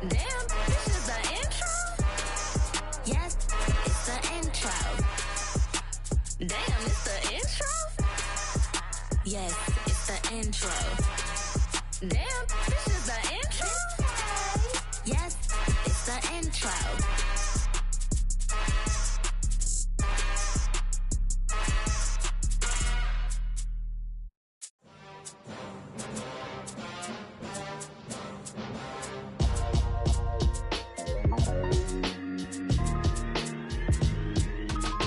Damn, this is the intro? Yes, it's the intro. Damn, it's the intro? Yes, it's the intro. Damn, this is the intro? Yes, it's the intro.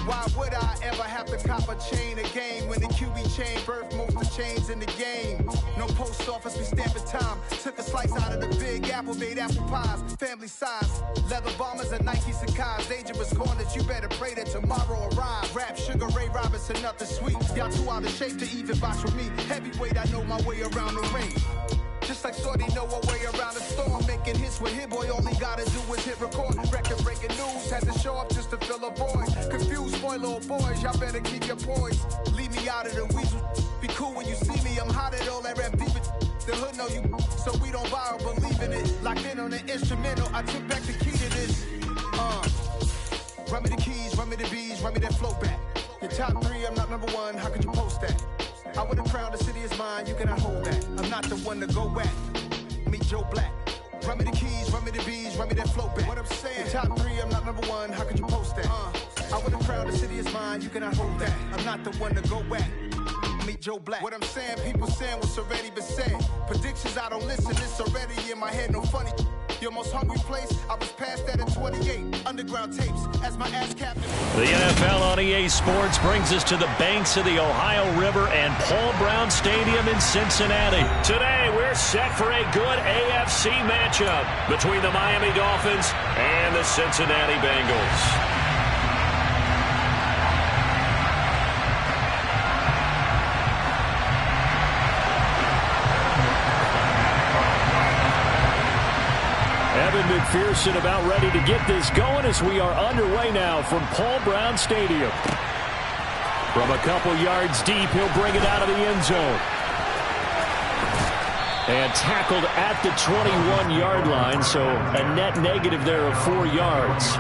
Why would I ever have to cop a chain a game when the QB chain birthed most of chains in the game? No post office, we stamping time. Took a slice out of the big apple, made apple pies, family size. Leather bombers and Nike Sacai's. Dangerous corners, you better pray that tomorrow arrives. Rap, Sugar Ray Robinson, nothing sweet. Y'all too out of shape to even box with me. Heavyweight, I know my way around the ring. Just like Shorty know her way around the storm. Making hits with Hit Boy, all he gotta do is hit record. Record breaking news, had to show up just to fill a void. Confused boy, little boys, y'all better keep your poise. Leave me out of the weasel. Be cool when you see me, I'm hot at all that rap deep. The hood know you, so we don't borrow, believe in it. Locked in on the instrumental, I took back the key to this. Run me the keys, run me the bees, run me that flow back. Your top three, I'm not number one, how could you post that? I would have crowned the city is mine, you cannot hold that. I'm not the one to go back. Meet Joe Black. Run me the keys, run me the bees, run me that flow back. What I'm saying, top three, I'm not number one, how could you post that? I would have crowned the city is mine, you cannot hold that. I'm not the one to go back. Meet Joe Black. What I'm saying, people saying what's already been said. Predictions, I don't listen, it's already in my head, no funny. Your most hungry place, I was past that at 28. Underground tapes, as my ass captain. The NFL on EA Sports brings us to the banks of the Ohio River and Paul Brown Stadium in Cincinnati. Today, we're set for a good AFC matchup between the Miami Dolphins and the Cincinnati Bengals. Evan McPherson about ready to get this going as we are underway now from Paul Brown Stadium. From a couple yards deep, he'll bring it out of the end zone. And tackled at the 21-yard line, so a net negative there of 4 yards.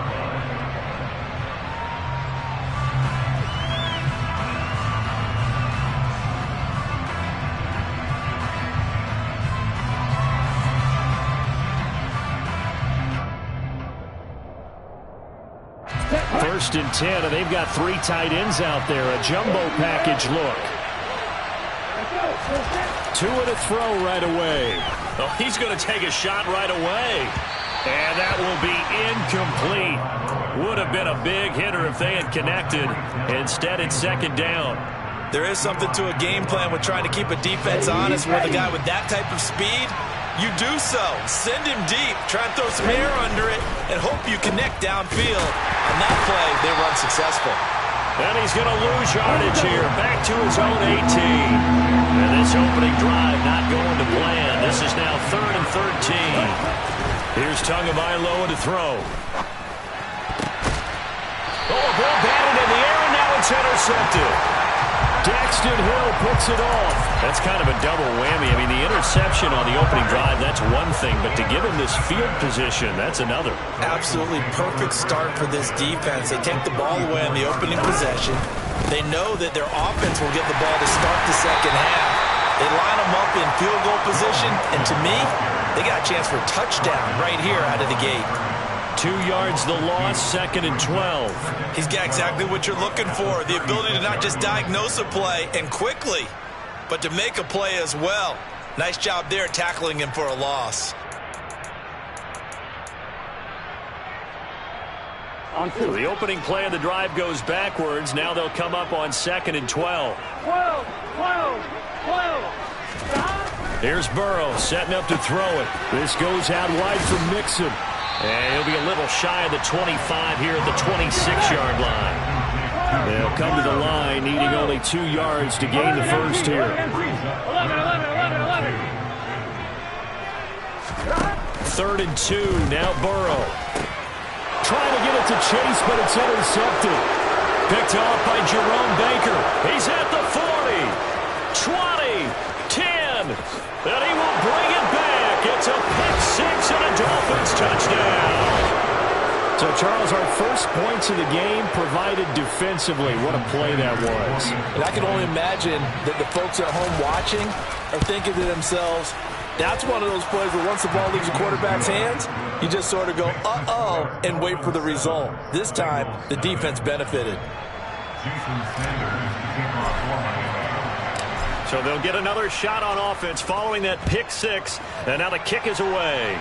First and 10, and they've got 3 tight ends out there. A jumbo package look. 2 and a throw right away. Oh, he's going to take a shot right away. And that will be incomplete. Would have been a big hitter if they had connected. Instead, it's second down. There is something to a game plan with trying to keep a defense honest with a guy with that type of speed. You do so. Send him deep. Try and throw some air under it and hope you connect downfield. On that play, they run successful. And he's going to lose yardage here. Back to his own 18. And this opening drive not going to plan. This is now 3rd and 13. Here's Tagovailoa to throw. Oh, a ball batted in the air, and now it's intercepted. Daxton Hill picks it off. That's kind of a double whammy. I mean, the interception on the opening drive, that's one thing, but to give him this field position, that's another. Absolutely perfect start for this defense. They take the ball away on the opening possession. They know that their offense will get the ball to start the second half. They line them up in field goal position, and to me, they got a chance for a touchdown right here out of the gate. 2 yards the loss, 2nd and 12. He's got exactly what you're looking for, the ability to not just diagnose a play and quickly, but to make a play as well. Nice job there tackling him for a loss. The opening play of the drive goes backwards. Now they'll come up on 2nd and 12. 12. Here's Burrow setting up to throw it. This goes out wide from Mixon. And he'll be a little shy of the 25 here at the 26-yard line. They'll come to the line, needing only 2 yards to gain the first here. 3rd and 2, now Burrow. Trying to get it to Chase, but it's intercepted. Picked off by Jerome Baker. He's at the 40, 20, 10, and he will bring it back. It's a pick six and a Dolphins touchdown. So, Charles, our first points of the game provided defensively. What a play that was. And I can only imagine that the folks at home watching are thinking to themselves, that's one of those plays where once the ball leaves the quarterback's hands, you just sort of go, uh-oh, and wait for the result. This time, the defense benefited. So they'll get another shot on offense following that pick six. And now the kick is away.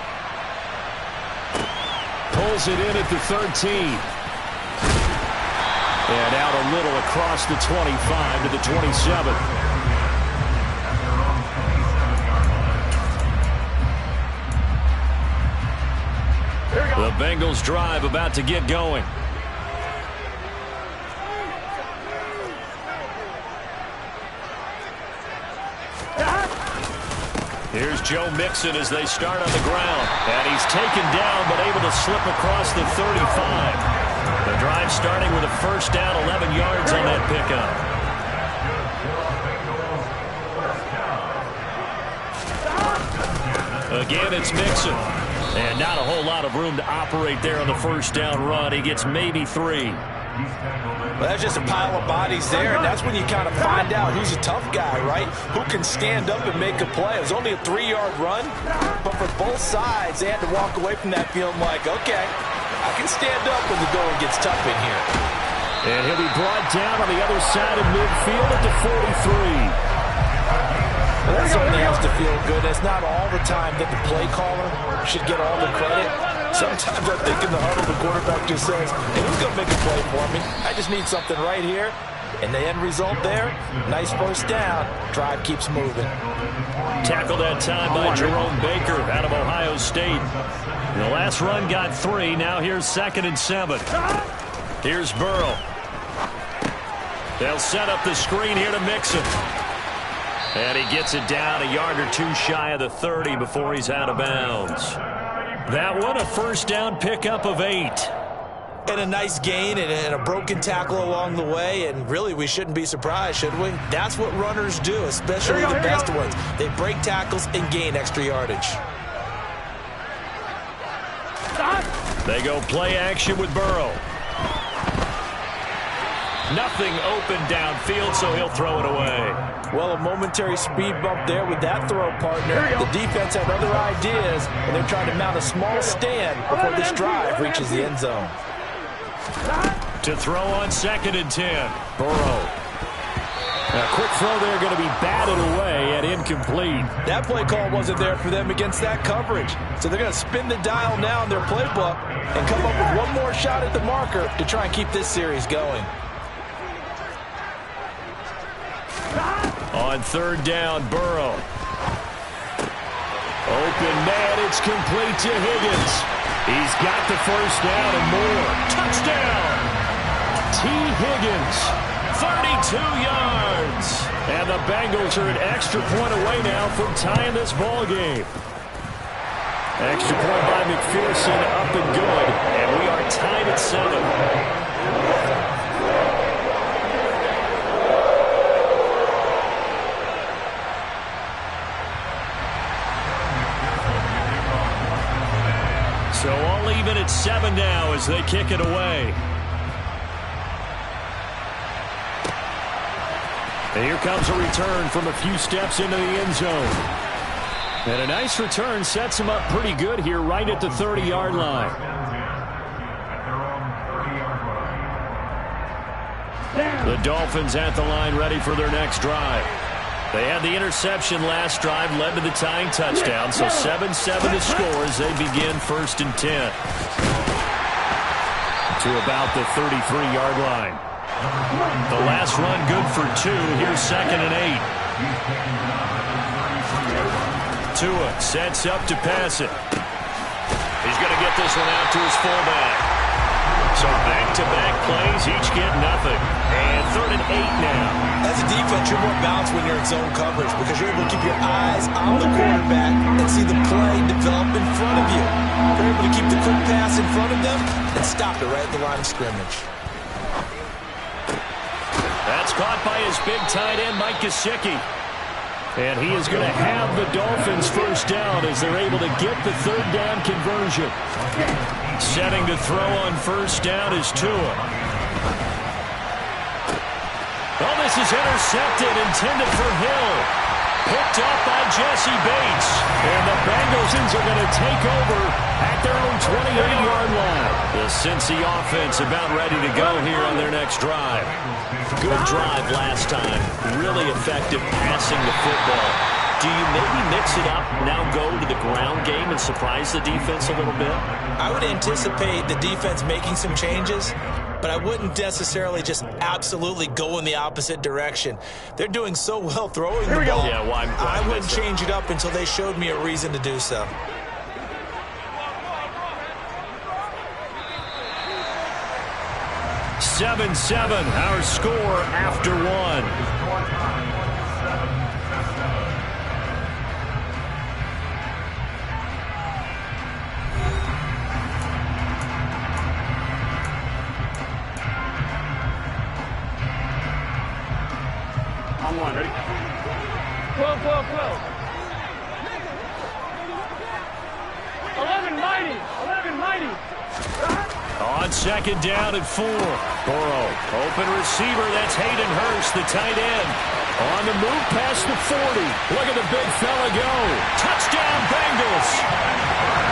Pulls it in at the 13. And out a little across the 25 to the 27. The Bengals drive about to get going. Here's Joe Mixon as they start on the ground. And he's taken down but able to slip across the 35. The drive starting with a first down, 11 yards on that pickup. Again, it's Mixon. And not a whole lot of room to operate there on the first down run. He gets maybe 3. Well, that's just a pile of bodies there, and that's when you kind of find out who's a tough guy, right? Who can stand up and make a play. It was only a 3-yard run, but for both sides, they had to walk away from that feeling like, okay, I can stand up when the going gets tough in here. And he'll be brought down on the other side of midfield at the 43. Well, that certainly has to feel good. It's not all the time that the play caller should get all the credit. Sometimes I think in the huddle, the quarterback just says, hey, who's going to make a play for me? I just need something right here. And the end result there, nice first down. Drive keeps moving. Tackled that time by Jerome Baker out of Ohio State. The last run got 3. Now here's 2nd and 7. Here's Burrow. They'll set up the screen here to Mixon. And he gets it down a yard or 2 shy of the 30 before he's out of bounds. That one, a first down pickup of 8. And a nice gain and a broken tackle along the way. And really, we shouldn't be surprised, should we? That's what runners do, especially the best ones. They break tackles and gain extra yardage. They go play action with Burrow. Nothing open downfield, so he'll throw it away. Well, a momentary speed bump there with that throw partner. The defense had other ideas, and they're trying to mount a small stand before this drive reaches the end zone. To throw on 2nd and 10. Burrow. A quick throw there going to be batted away and incomplete. That play call wasn't there for them against that coverage. So they're going to spin the dial now in their playbook and come up with one more shot at the marker to try and keep this series going. On 3rd down, Burrow. Open man, it's complete to Higgins. He's got the first down and more. Touchdown! T. Higgins, 32 yards. And the Bengals are an extra point away now from tying this ball game. Extra point by McPherson, up and good. And we are tied at 7. So all even at 7 now as they kick it away. And here comes a return from a few steps into the end zone. And a nice return sets him up pretty good here right at the 30-yard line. The Dolphins at the line ready for their next drive. They had the interception last drive, led to the tying touchdown, so 7-7 to score as they begin 1st and 10. To about the 33-yard line. The last run good for 2. Here's 2nd and 8. Tua sets up to pass it. He's going to get this one out to his fullback. So back-to-back plays, each get nothing. And 3rd and 8 now. As a defense, you're more balanced when you're in zone coverage because you're able to keep your eyes on the quarterback and see the play develop in front of you. You're able to keep the quick pass in front of them and stop it right at the line of scrimmage. That's caught by his big tight end, Mike Gesicki. And he is going to have the Dolphins first down as they're able to get the third down conversion. Setting to throw on first down is Tua. Oh, this is intercepted, intended for Hill. Picked up by Jesse Bates. And the Bengals are going to take over at their own 28-yard line. The Cincy offense about ready to go here on their next drive. Good drive last time. Really effective passing the football. Do you maybe mix it up, now go to the ground game and surprise the defense a little bit? I would anticipate the defense making some changes, but I wouldn't necessarily just absolutely go in the opposite direction. They're doing so well throwing the ball. Yeah, why I wouldn't change it up until they showed me a reason to do so. Seven, our score after one. I'm one. Ready? 12. 11 mighty. On second down at 4. Burrow, open receiver. That's Hayden Hurst, the tight end. On the move past the 40. Look at the big fella go. Touchdown, Bengals.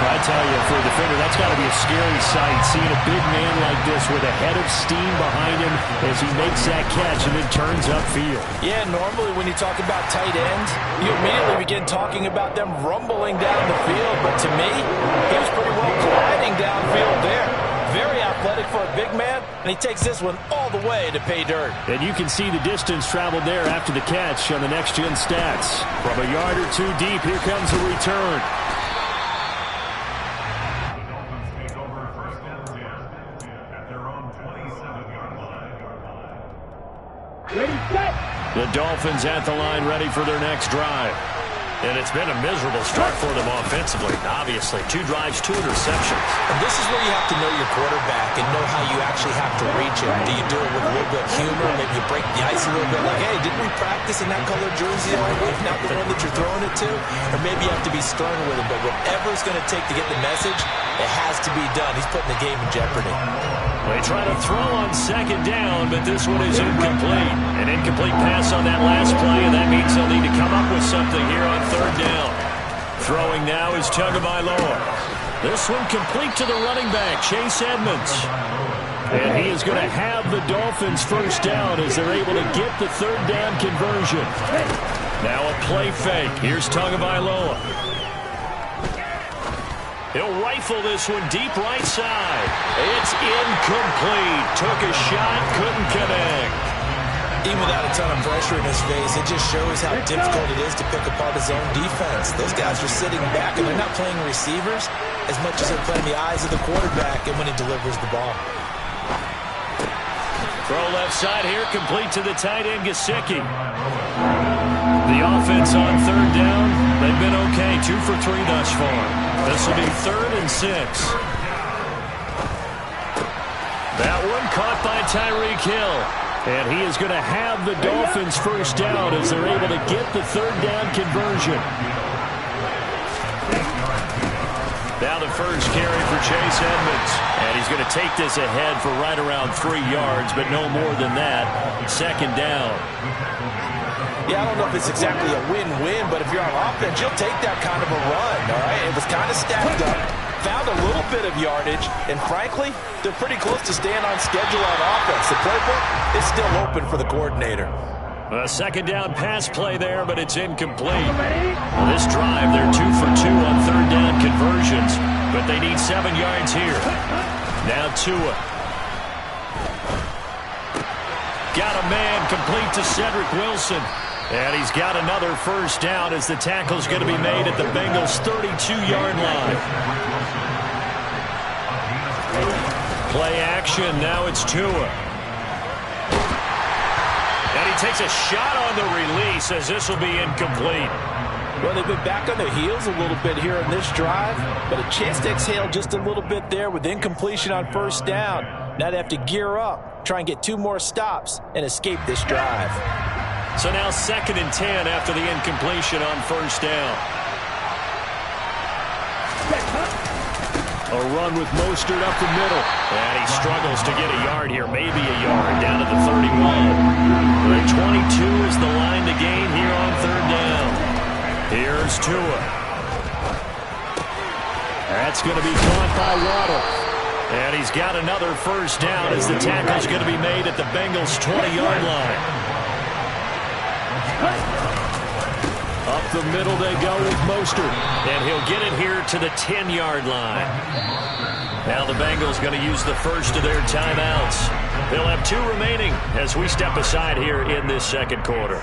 I tell you, for a defender, that's got to be a scary sight, seeing a big man like this with a head of steam behind him as he makes that catch and then turns upfield. Yeah, normally when you talk about tight ends, you immediately begin talking about them rumbling down the field. But to me, he was pretty well gliding downfield there. Very athletic for a big man, and he takes this one all the way to pay dirt. And you can see the distance traveled there after the catch on the next-gen stats. From a yard or two deep, here comes the return. The Dolphins at the line, ready for their next drive. And it's been a miserable start for them offensively, obviously. 2 drives, 2 interceptions. And this is where you have to know your quarterback and know how you actually have to reach him. Do you do it with a little bit of humor? Maybe you break the ice a little bit like, hey, didn't we practice in that color jersey already? Not the one that you're throwing it to? Or maybe you have to be stern with him. But whatever it's going to take to get the message, it has to be done. He's putting the game in jeopardy. They try to throw on second down, but this one is incomplete. An incomplete pass on that last play, and that means they'll need to come up with something here on third down. Throwing now is Tagovailoa. This one complete to the running back, Chase Edmonds. And he is going to have the Dolphins first down as they're able to get the third down conversion. Now a play fake. Here's Tagovailoa. He'll rifle this one deep right side. It's incomplete. Took a shot, couldn't connect. Even without a ton of pressure in his face, it just shows how difficult it is to pick apart his own defense. Those guys are sitting back, and they're not playing receivers as much as they're playing the eyes of the quarterback and when he delivers the ball. Throw left side here, complete to the tight end, Gesicki. The offense on third down, they've been okay. 2 for 3 thus far. This will be 3rd and 6. That one caught by Tyreek Hill. And he is going to have the Dolphins first down as they're able to get the third down conversion. Now the first carry for Chase Edmonds. And he's going to take this ahead for right around 3 yards, but no more than that. Second down. Yeah, I don't know if it's exactly a win-win, but if you're on offense, you'll take that kind of a run, all right? It was kind of stacked up, found a little bit of yardage, and frankly, they're pretty close to staying on schedule on offense. The playbook is still open for the coordinator. A second down pass play there, but it's incomplete. Well, this drive, they're 2 for 2 on third down conversions, but they need 7 yards here. Now Tua. Got a man complete to Cedric Wilson. And he's got another first down as the tackle's going to be made at the Bengals' 32-yard line. Play action, now it's Tua. And he takes a shot on the release as this will be incomplete. Well, they've been back on their heels a little bit here in this drive, but a chance to exhale just a little bit there with incompletion on first down. Now they have to gear up, try and get 2 more stops, and escape this drive. So now 2nd and 10 after the incompletion on first down. A run with Mostert up the middle. And he struggles to get a yard here, maybe a yard, down to the 31. The 22 is the line to gain here on 3rd down. Here's Tua. That's going to be caught by Waddle. And he's got another first down as the tackle's going to be made at the Bengals' 20-yard line. Up the middle they go with Mostert. And he'll get it here to the 10-yard line. Now the Bengals going to use the first of their timeouts. They'll have 2 remaining as we step aside here in this 2nd quarter.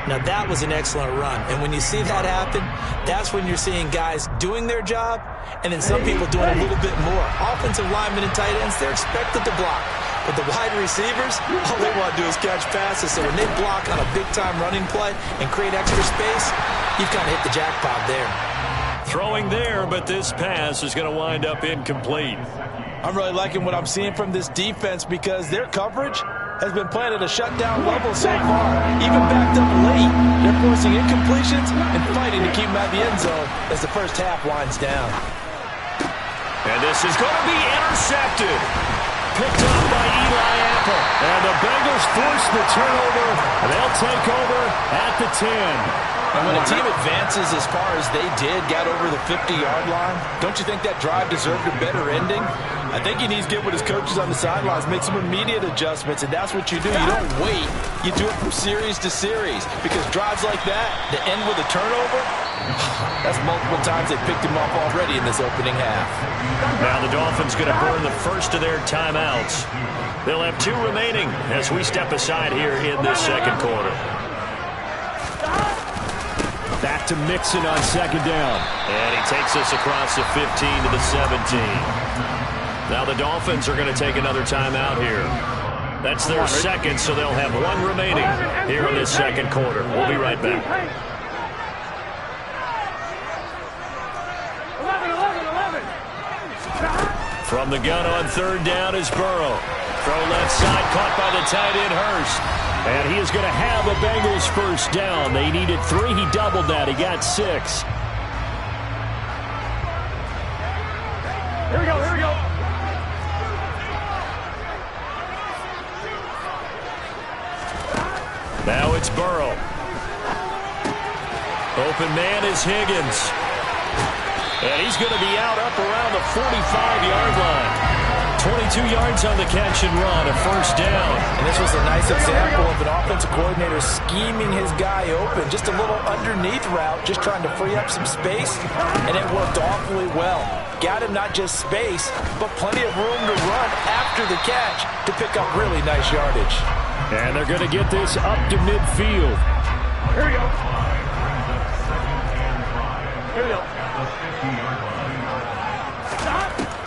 Now that was an excellent run. And when you see that happen, that's when you're seeing guys doing their job and then some people doing a little bit more. Offensive linemen and tight ends, they're expected to block. But the wide receivers, all they want to do is catch passes. So when they block on a big-time running play and create extra space, you've kind of hit the jackpot there. Throwing there, but this pass is going to wind up incomplete. I'm really liking what I'm seeing from this defense because their coverage has been playing at a shutdown level so far. Even backed up late, they're forcing incompletions and fighting to keep them out of the end zone as the first half winds down. And this is going to be intercepted. Picked up by Eli Apple. And the Bengals force the turnover. And they'll take over at the 10. And when a team advances as far as they did, got over the 50-yard line, don't you think that drive deserved a better ending? I think he needs to get with his coaches on the sidelines, make some immediate adjustments, and that's what you do. You don't wait. You do it from series to series because drives like that, to end with a turnover, that's multiple times they picked him off already in this opening half. Now the Dolphins going to burn the first of their timeouts. They'll have 2 remaining as we step aside here in this 2nd quarter. Back to Mixon on 2nd down. And he takes us across the 15 to the 17. Now the Dolphins are going to take another timeout here. That's their 2nd, so they'll have 1 remaining here in this 2nd quarter. We'll be right back. 11. From the gun on 3rd down is Burrow. Throw left side, caught by the tight end Hurst. And he is going to have a Bengals first down. They needed 3. He doubled that. He got 6. Here we go, here we go. Now it's Burrow. Open man is Higgins. And he's going to be out up around the 45-yard line. 22 yards on the catch and run, a first down. And this was a nice example of an offensive coordinator scheming his guy open. Just a little underneath route, just trying to free up some space, and it worked awfully well. Got him not just space, but plenty of room to run after the catch to pick up really nice yardage. And they're going to get this up to midfield. Here we go. Here we go.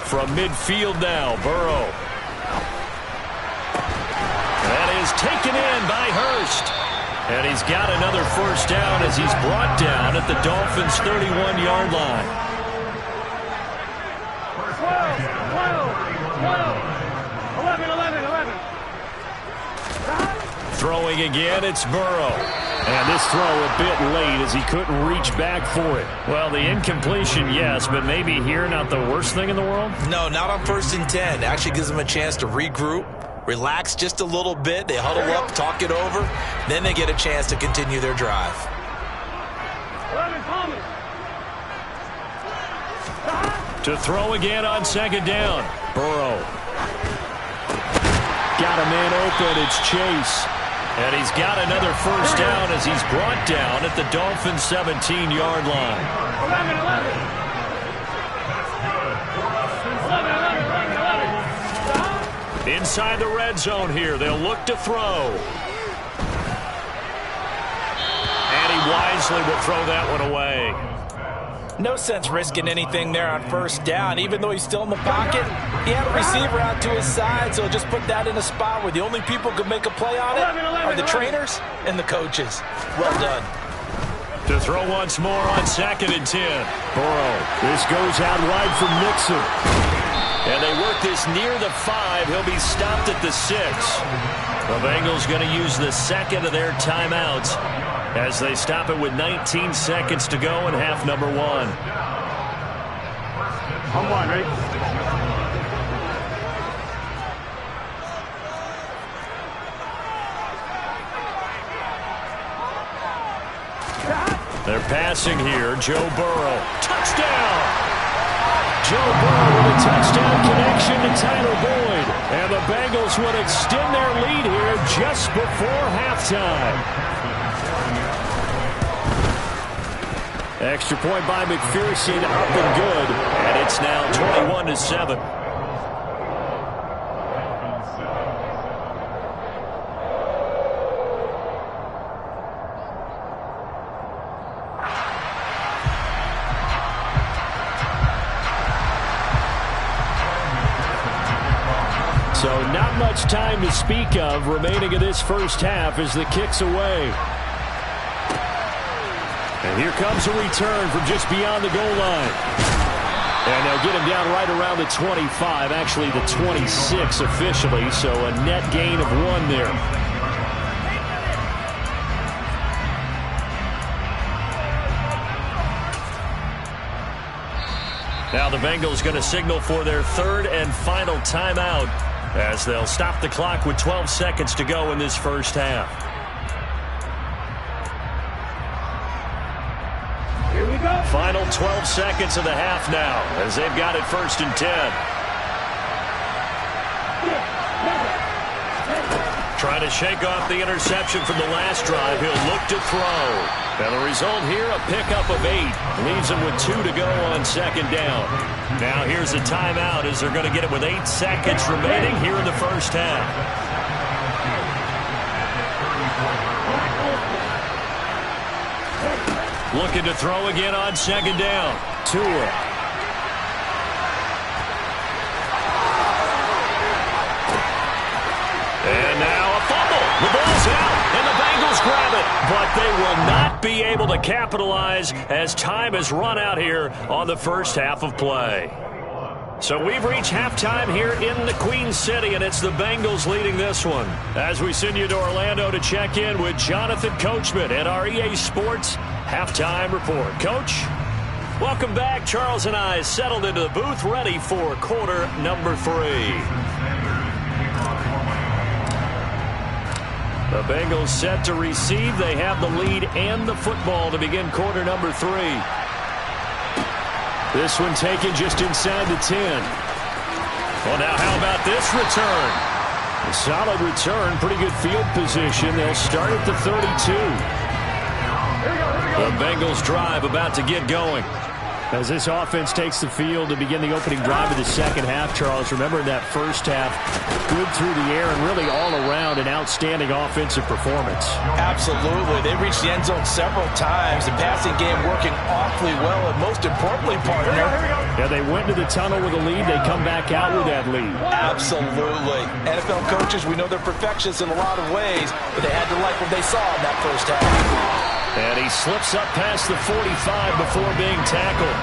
From midfield now, Burrow. That is taken in by Hurst. And he's got another first down as he's brought down at the Dolphins' 31-yard line. 11. Throwing again, it's Burrow. And this throw a bit late as he couldn't reach back for it. Well, the incompletion, yes, but maybe here not the worst thing in the world? No, not on 1st and 10. Actually gives them a chance to regroup, relax just a little bit. They huddle up, talk it over. Then they get a chance to continue their drive. 11, Thomas. To throw again on 2nd down. Burrow. Got a man open. It's Chase. And he's got another first down as he's brought down at the Dolphins' 17-yard line. 11. Inside the red zone here, they'll look to throw. And he wisely will throw that one away. No sense risking anything there on 1st down. Even though he's still in the pocket, he had a receiver out to his side, so just put that in a spot where the only people who can make a play on it are the trainers and the coaches. Well done. To throw once more on 2nd and 10. Burrow. This goes out wide for Mixon. And they work this near the 5. He'll be stopped at the 6. The Bengals going to use the second of their timeouts as they stop it with 19 seconds to go in half number 1. I'm one, ready? They're passing here. Joe Burrow. Touchdown! Joe Burrow with a touchdown connection to Tyler Boyd. And the Bengals would extend their lead here just before halftime. Extra point by McPherson, up and good. And it's now 21-7. So not much time to speak of remaining in this first half as the kick's away. And here comes a return from just beyond the goal line. And they'll get him down right around the 25, actually the 26 officially, so a net gain of 1 there. Now the Bengals going to signal for their third and final timeout as they'll stop the clock with 12 seconds to go in this first half. Here we go. Final 12 seconds of the half now as they've got it 1st and 10. Trying to shake off the interception from the last drive. He'll look to throw. And the result here, a pickup of 8. Leaves him with 2 to go on 2nd down. Now here's a timeout as they're going to get it with 8 seconds remaining here in the first half. Looking to throw again on 2nd down. Tua. And now a fumble. The ball's out, and the Bengals grab it. But they will not be able to capitalize as time has run out here on the first half of play. So we've reached halftime here in the Queen City, and it's the Bengals leading this one. As we send you to Orlando to check in with Jonathan Coachman at our EA Sports Halftime Report. Coach, welcome back. Charles and I settled into the booth ready for quarter number 3. The Bengals set to receive. They have the lead and the football to begin quarter number 3. This one taken just inside the 10. Well, now how about this return? A solid return, pretty good field position. They'll start at the 32. The Bengals drive about to get going. As this offense takes the field to begin the opening drive of the second half, Charles, remember in that first half, good through the air and really all around an outstanding offensive performance. Absolutely. They reached the end zone several times. The passing game working awfully well, and most importantly, partner. Yeah, they went to the tunnel with a lead. They come back out with that lead. Absolutely. NFL coaches, we know they're perfectionists in a lot of ways, but they had to like what they saw in that first half. And he slips up past the 45 before being tackled.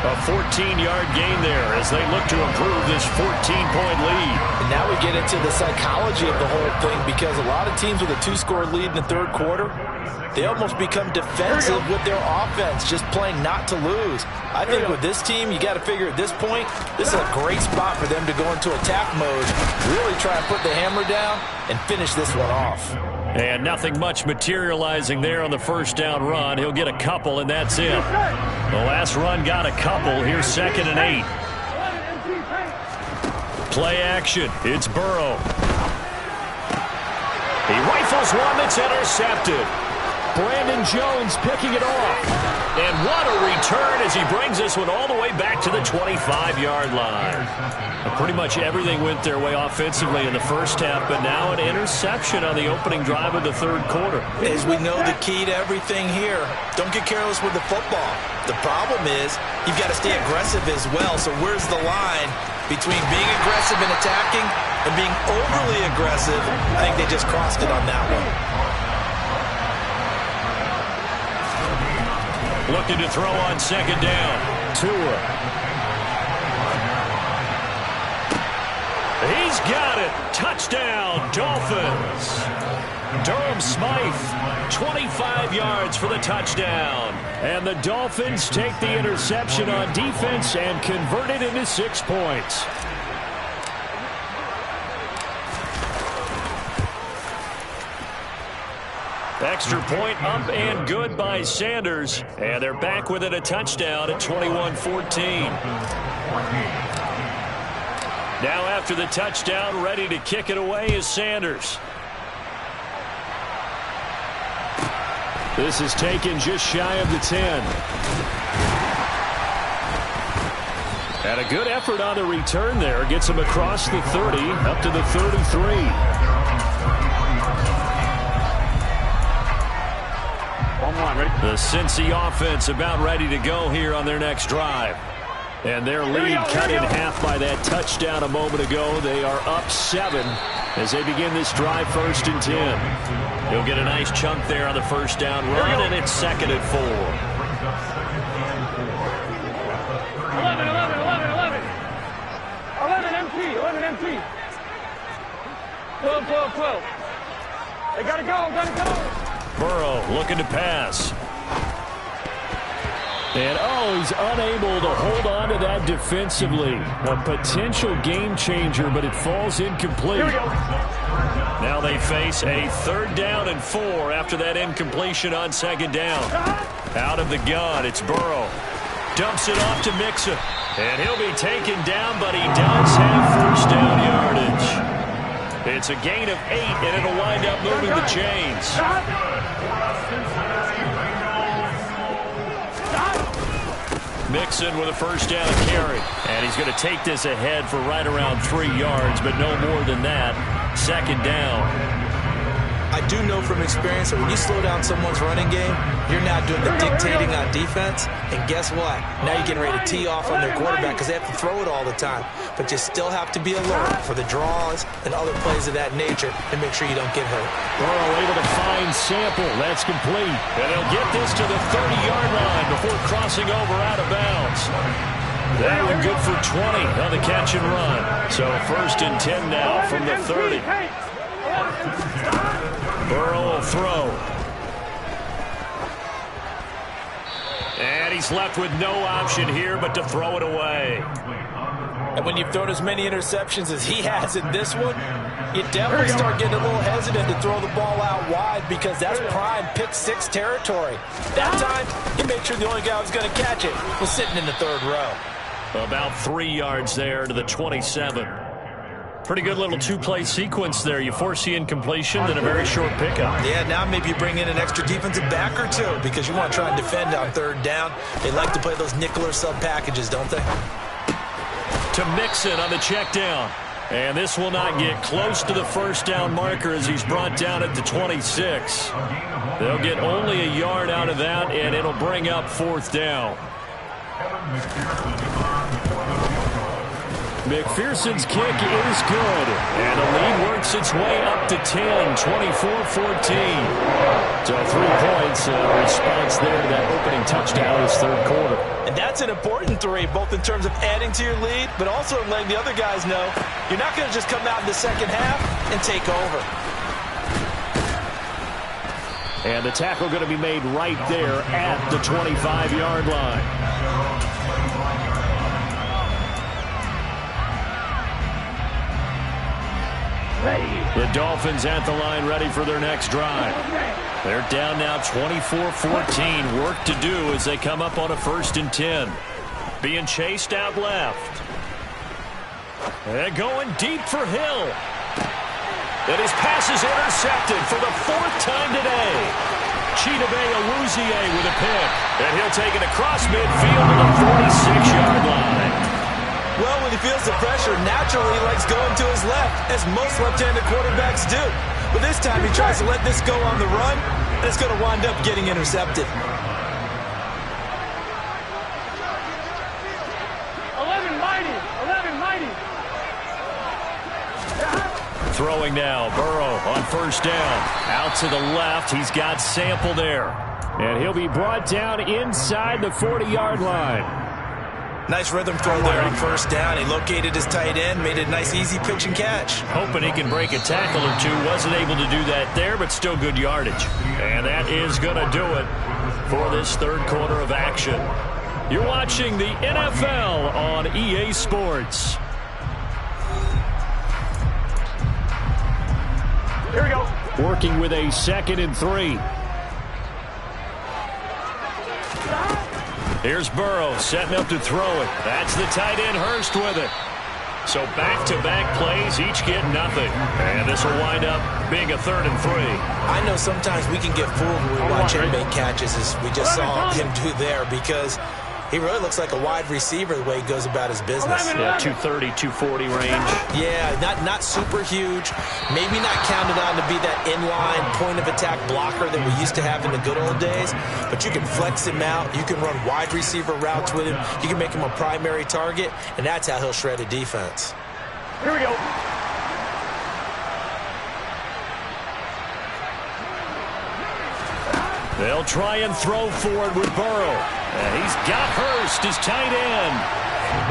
A 14-yard gain there as they look to improve this 14-point lead. And now we get into the psychology of the whole thing, because a lot of teams with a 2-score lead in the third quarter, they almost become defensive with their offense, just playing not to lose. I think with this team, you got to figure at this point, this is a great spot for them to go into attack mode, really try and put the hammer down and finish this one off. And nothing much materializing there on the first down run. He'll get a couple, and that's it. The last run got a couple. Here's 2nd and 8. Play action. It's Burrow. He rifles one that's intercepted. Brandon Jones picking it off. And what a return as he brings this one all the way back to the 25-yard line. Pretty much everything went their way offensively in the first half, but now an interception on the opening drive of the third quarter. As we know, the key to everything here, don't get careless with the football. The problem is you've got to stay aggressive as well. So where's the line between being aggressive and attacking and being overly aggressive? I think they just crossed it on that one. Looking to throw on 2nd down. Tua. He's got it. Touchdown, Dolphins. Durham Smythe, 25 yards for the touchdown. And the Dolphins take the interception on defense and convert it into 6 points. Extra point up and good by Sanders. And they're back within a touchdown at 21-14. Now after the touchdown, ready to kick it away is Sanders. This is taken just shy of the 10. And a good effort on the return there. Gets him across the 30, up to the 33. The Cincy offense about ready to go here on their next drive. And their lead cut in half by that touchdown a moment ago. They are up 7 as they begin this drive, 1st and 10. He'll get a nice chunk there on the first down run, and it's 2nd and 4. 11 empty. 12. They gotta go. Burrow looking to pass. And, he's unable to hold on to that defensively. A potential game changer, but it falls incomplete. Now they face a 3rd down and 4 after that incompletion on 2nd down. Out of the gun, it's Burrow. Dumps it off to Mixon. And he'll be taken down, but he does have 1st down yardage. It's a gain of 8, and it'll wind up moving the chains. Mixon with a 1st down carry. And he's going to take this ahead for right around 3 yards, but no more than that. 2nd down. I do know from experience that when you slow down someone's running game, you're now doing the dictating on defense. And guess what? Now you're getting ready to tee off on their quarterback because they have to throw it all the time. But you still have to be alert for the draws and other plays of that nature to make sure you don't get hurt. Burrow able to find Sample. That's complete. And they'll get this to the 30-yard line before crossing over out of bounds. That one good for 20 on the catch and run. So 1st and 10 now from the 30. Burrow will throw. And he's left with no option here but to throw it away. And when you've thrown as many interceptions as he has in this one, you definitely start getting a little hesitant to throw the ball out wide because that's prime pick 6 territory. That time, he made sure the only guy who was going to catch it was sitting in the 3rd row. About 3 yards there to the 27. Pretty good little 2-play sequence there. You force the incompletion, then a very short pickup. Yeah, now maybe you bring in an extra defensive back or 2 because you want to try and defend on 3rd down. They like to play those nickel or sub packages, don't they? To Mixon on the check down. And this will not get close to the 1st down marker as he's brought down at the 26. They'll get only a yard out of that, and it'll bring up 4th down. McPherson's kick is good. And the lead works its way up to 10, 24-14. So 3 points, a response there to that opening touchdown in this 3rd quarter. And that's an important 3, both in terms of adding to your lead, but also letting the other guys know you're not going to just come out in the 2nd half and take over. And the tackle going to be made right there at the 25-yard line. The Dolphins at the line ready for their next drive. They're down now 24-14. Work to do as they come up on a 1st and 10. Being chased out left. And going deep for Hill. And his pass is intercepted for the 4th time today. Chidobe Awuzie with a pick. And he'll take it across midfield to the 46-yard line. Well, when he feels the pressure, naturally he likes going to his left, as most left-handed quarterbacks do. But this time he tries to let this go on the run, and it's going to wind up getting intercepted. 11 mighty. Throwing now, Burrow on 1st down. Out to the left, he's got Sample there. And he'll be brought down inside the 40-yard line. Nice rhythm throw there on first down. He located his tight end, made it a nice easy pitch and catch. Hoping he can break a tackle or two. Wasn't able to do that there, but still good yardage. And that is going to do it for this third quarter of action. You're watching the NFL on EA Sports. Here we go. Working with a 2nd and 3. Here's Burrow setting up to throw it. That's the tight end Hurst with it. So back-to-back plays, each get nothing. And this will wind up being a 3rd and 3. I know sometimes we can get fooled when we watch him make catches, as we just saw him do there, because he really looks like a wide receiver the way he goes about his business. Yeah, 230, 240 range. Yeah, not super huge. Maybe not counted on to be that inline point-of-attack blocker that we used to have in the good old days. But you can flex him out. You can run wide receiver routes with him. You can make him a primary target, and that's how he'll shred a defense. Here we go. They'll try and throw forward with Burrow. And he's got Hurst, his tight end.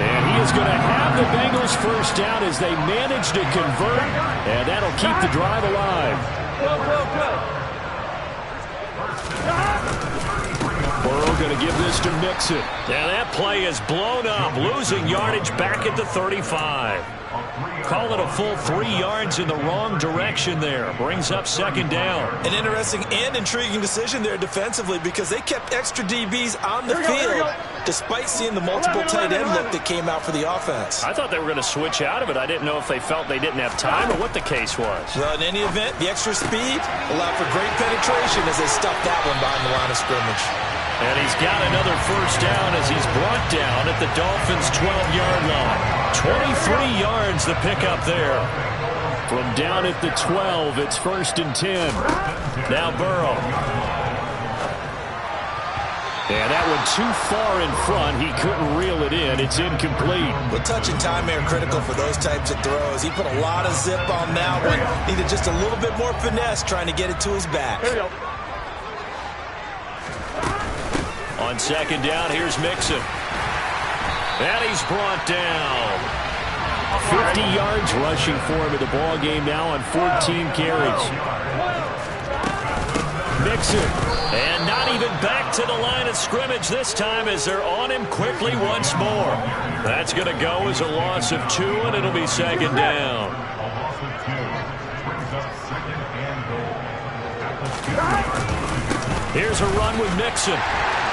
And he is going to have the Bengals first down as they manage to convert. And that'll keep the drive alive. Burrow going to give this to Mixon. Now that play is blown up, losing yardage back at the 35. Call it a full 3 yards in the wrong direction there. Brings up 2nd down. An interesting and intriguing decision there defensively, because they kept extra DBs on the field despite seeing the multiple tight end look that came out for the offense. I thought they were going to switch out of it. I didn't know if they felt they didn't have time or what the case was. Well, in any event, the extra speed allowed for great penetration as they stuffed that one behind the line of scrimmage. And he's got another first down as he's brought down at the Dolphins' 12-yard line. 23 yards the pickup there. From down at the 12, it's 1st and 10. Now Burrow. And that one too far in front. He couldn't reel it in. It's incomplete. Well, touch and time are critical for those types of throws. He put a lot of zip on that one. Needed just a little bit more finesse trying to get it to his back. Here we go. On 2nd down, here's Mixon. And he's brought down. 50 yards rushing for him in the ball game now on 14 carries. Mixon. And not even back to the line of scrimmage this time as they're on him quickly once more. That's going to go as a loss of 2, and it'll be 2nd down. Here's a run with Mixon.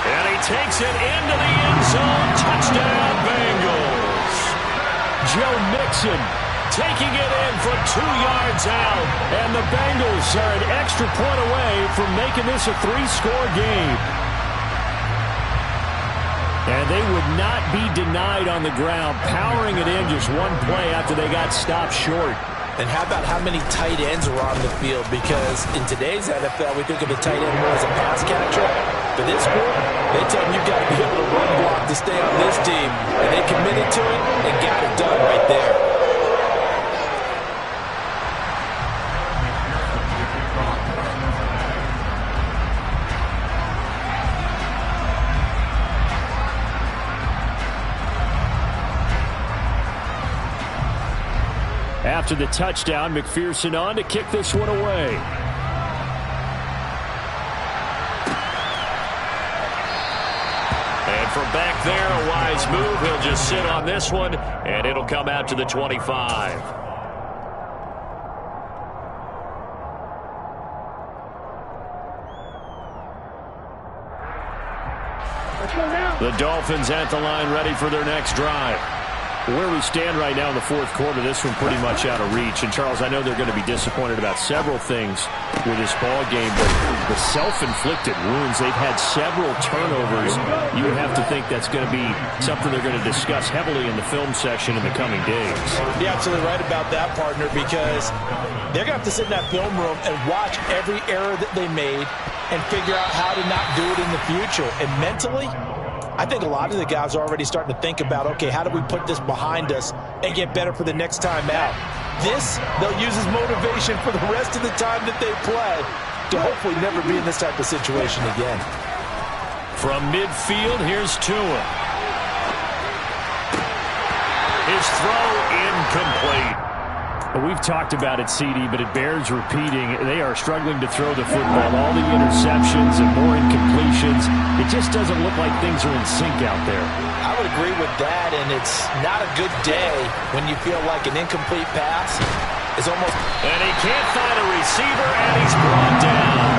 And he takes it into the end zone. Touchdown, Bengals. Joe Mixon taking it in from 2 yards out. And the Bengals are an extra point away from making this a 3-score game. And they would not be denied on the ground, powering it in just one play after they got stopped short. And how about how many tight ends are on the field? Because in today's NFL, we think of the tight end more as a pass catcher. For this group, they tell them you've got to be able to run block to stay on this team. And they committed to it and got it done right there. After the touchdown, McPherson on to kick this one away. And from back there, a wise move. He'll just sit on this one, and it'll come out to the 25. The Dolphins at the line, ready for their next drive. Where we stand right now in the 4th quarter, this one pretty much out of reach. And, Charles, I know they're going to be disappointed about several things with this ball game, but the self-inflicted wounds, they've had several turnovers. You would have to think that's going to be something they're going to discuss heavily in the film section in the coming days. You're absolutely right about that, partner, because they're going to have to sit in that film room and watch every error that they made and figure out how to not do it in the future. And mentally, I think a lot of the guys are already starting to think about, okay, how do we put this behind us and get better for the next time out? This, they'll use as motivation for the rest of the time that they play to hopefully never be in this type of situation again. From midfield, here's Tua. His throw incomplete. We've talked about it, CD, but it bears repeating. They are struggling to throw the football. All the interceptions and more incompletions. It just doesn't look like things are in sync out there. I would agree with that, and it's not a good day when you feel like an incomplete pass is almost... And he can't find a receiver, and he's brought down.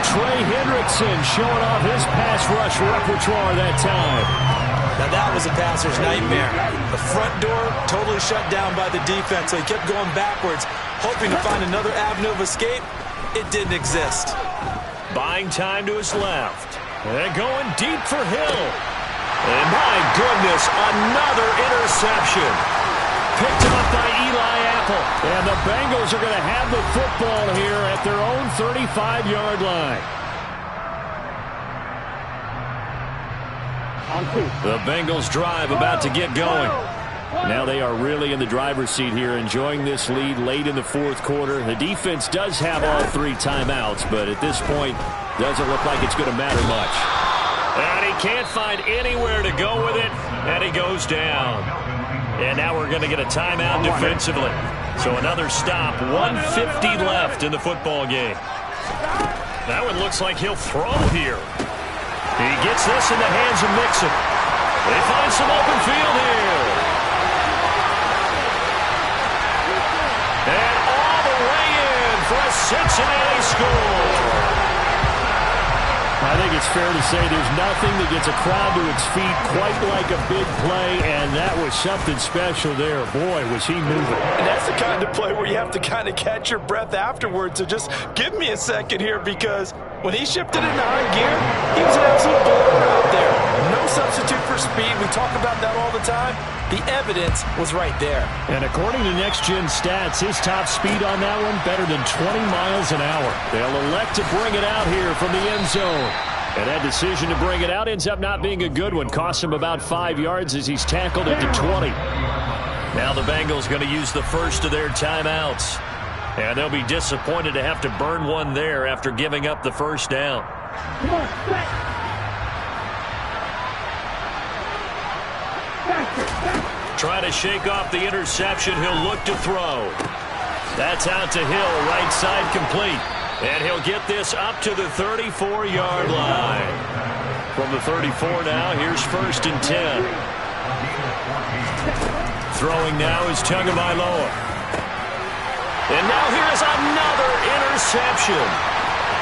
Trey Hendrickson showing off his pass rush repertoire that time. Now that was a passer's nightmare. The front door totally shut down by the defense, so he kept going backwards, hoping to find another avenue of escape. It didn't exist. Buying time to his left. And going deep for Hill. And my goodness, another interception. Picked up by Eli Apple. And the Bengals are going to have the football here at their own 35-yard line. The Bengals drive about to get going. Now they are really in the driver's seat here, enjoying this lead late in the fourth quarter. The defense does have all 3 timeouts, but at this point, doesn't look like it's going to matter much. And he can't find anywhere to go with it, and he goes down. And now we're going to get a timeout defensively. So another stop, 1:50 left in the football game. That one looks like he'll throw here. He gets this in the hands of Mixon. They find some open field here. And all the way in for a Cincinnati score. I think it's fair to say there's nothing that gets a crowd to its feet quite like a big play, and that was something special there. Boy, was he moving. And that's the kind of play where you have to kind of catch your breath afterwards. So just give me a second here, because when he shifted into high gear, he was an absolute blower out there. No substitute for speed. We talk about that all the time. The evidence was right there. And according to Next Gen Stats, his top speed on that one, better than 20 miles an hour. They'll elect to bring it out here from the end zone. And that decision to bring it out ends up not being a good one. Costs him about 5 yards as he's tackled at the 20. Now the Bengals going to use the first of their timeouts. And they'll be disappointed to have to burn one there after giving up the first down. Try to shake off the interception. He'll look to throw. That's out to Hill, right side complete. And he'll get this up to the 34-yard line. From the 34 now, here's 1st and 10. Throwing now is Tagovailoa. And now here's another interception.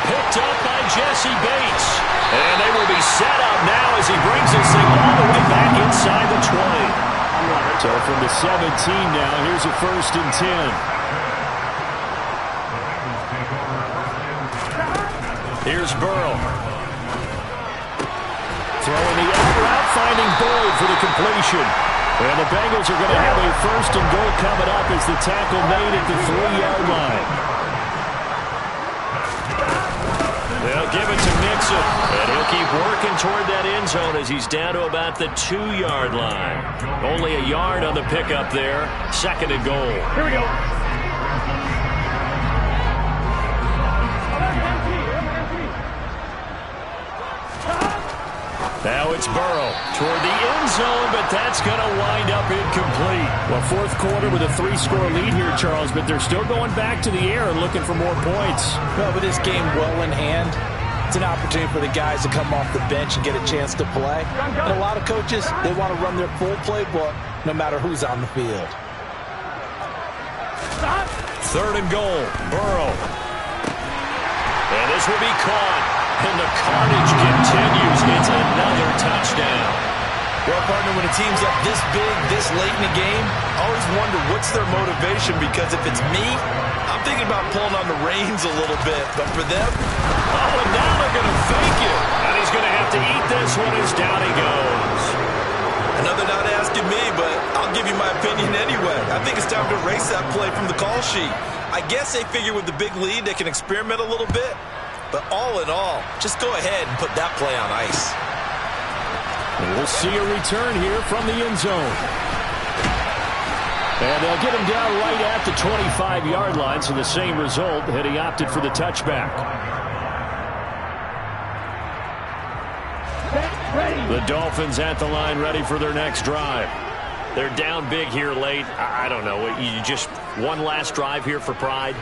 Picked up by Jesse Bates. And they will be set up now as he brings this thing all the way back inside the 20. So from the 17 now, here's a 1st and 10. Here's Burrow. Throwing the out route, finding Boyd for the completion. And the Bengals are going to have a 1st and goal coming up as the tackle made at the 3-yard line. They'll give it to Mixon. And he'll keep working toward that end zone as he's down to about the 2-yard line. Only a yard on the pickup there. 2nd and goal. Here we go. Now it's Burrow toward the end zone, but that's going to wind up incomplete. Well, fourth quarter with a 3-score lead here, Charles, but they're still going back to the air and looking for more points. Well, with this game well in hand, it's an opportunity for the guys to come off the bench and get a chance to play. And a lot of coaches, they want to run their full playbook no matter who's on the field. 3rd and goal, Burrow. And this will be caught. And the carnage continues. It's another touchdown. Well, partner, when a team's up this big, this late in the game, I always wonder what's their motivation, because if it's me, I'm thinking about pulling on the reins a little bit. But for them, oh, and now they're going to fake it. And he's going to have to eat this one as down he goes. I know they're not asking me, but I'll give you my opinion anyway. I think it's time to erase that play from the call sheet. I guess they figure with the big lead they can experiment a little bit. But all in all, just go ahead and put that play on ice. And we'll see a return here from the end zone. And they'll get him down right at the 25-yard line, so the same result had he opted for the touchback. The Dolphins at the line ready for their next drive. They're down big here late. I don't know. You just one last drive here for pride?